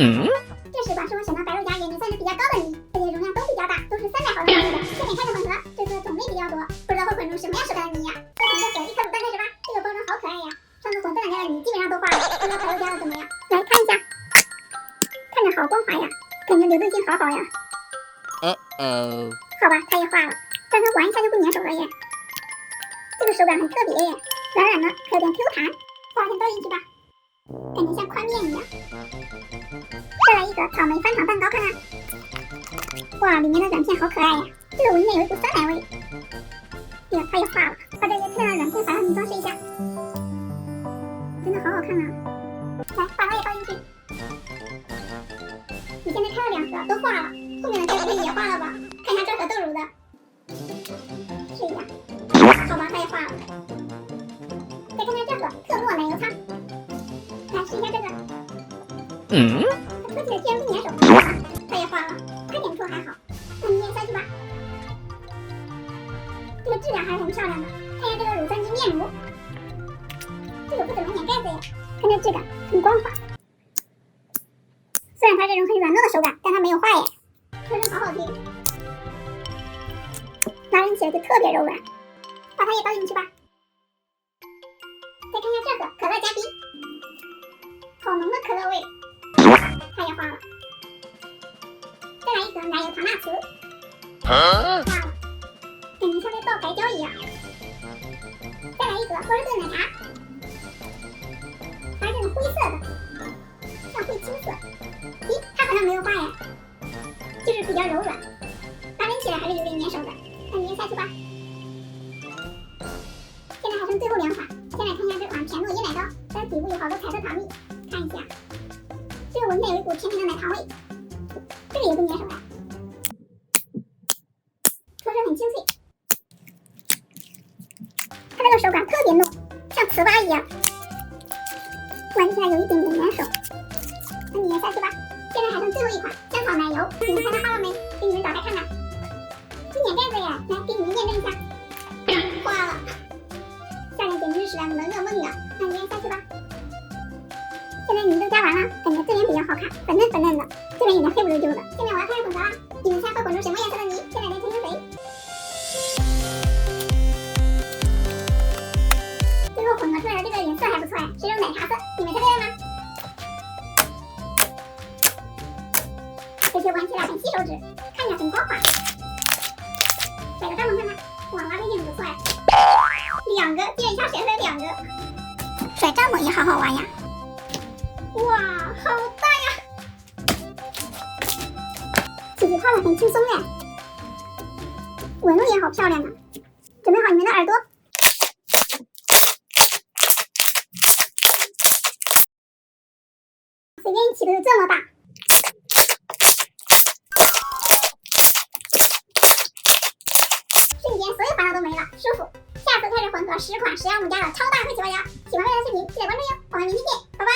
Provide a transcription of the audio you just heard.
这试管是我选的白鹿家里面算是比较高的米，而且容量都比较大，都是300毫升的。下面开始混合，这次种类比较多，不知道会混出什么样手感的米呀。再从这个1颗卤蛋开始吧，这个包装好可爱呀。上次混这2家的米基本上都化了，不知道白鹿家的怎么样？来看一下，看着好光滑呀，感觉流动性好好呀。好吧，它也化了，但它玩一下就不粘手了耶。这个手感很特别耶，软软的，还有点 Q 弹。把先倒进去吧，感觉像宽面一样。再来一个草莓翻糖蛋糕看看。哇，里面的软片好可爱呀，这个闻起来有一股酸奶味。呀，它也化了，把这些漂亮的软片撒上去装饰一下，真的好好看啊。来，把它也倒进去。你现在开了2盒都化了，后面的该不会也化了吧？看一下这盒豆乳的，试一下。好吧，它也化了。再看看这盒特诺奶油汤，来试一下这个。它喝起来居然不粘手，它也化了，快点出还好。那你也下去吧。这个质量还是很漂亮的，看一下这个乳酸菌面乳，这个不怎么粘盖子呀，看这质感很光滑。虽然它这种很软糯的手感，但它没有化耶，说声好好听。拿人起来就特别柔软，把它也倒进去吧。再看一下这个可乐加冰，好浓的可乐味，它也化了。再来一盒奶油糖纳瓷，化了，感觉像在倒白胶一样。再来一盒波士顿奶茶，它是这种灰色的，像灰青色。咦，它好像没有化呀，就是比较柔软，拿人起来还是有点粘手的。那你也下去吧。现在还剩最后2款，先来看一下这款甜糯椰奶糕，它的底部有好多彩色糖蜜，看一下，这个闻起来有一股甜甜的奶糖味，这个也不粘手呀，说声很清脆。它这个手感特别糯，像糍粑一样，玩起来有一点点粘手。那你也下去吧。现在还剩最后一款香草奶油，你们看它化了没？给你们打开看看，不粘盖子呀，来给你们验证一下，化了。下面简直是使来萌噩梦啊！那你也下去吧。现在你们都加完了，感觉这边比较好看，粉嫩粉嫩的，这边有点黑不溜秋的。现在我要开始混合啦，你们猜会混出什么颜色的泥？现在来听听谁。最后混合出来的这个颜色还不错呀，是这种奶茶色，你们猜对了吗？而且玩起来很吸手指，看着很光滑。甩个帐篷看看，哇，拉力性不错呀。2个，居然一下甩出来2个，甩帐篷也好好玩呀！哇，好大呀！自己画的很轻松呀，纹路也好漂亮呢。准备好你们的耳朵，随便一起都有这么大。瞬间所有烦恼都没了，舒服。下次开始混合10款10样5家的超大黑企鹅呀！喜欢这条视频记得关注哟，我们明天见，拜拜。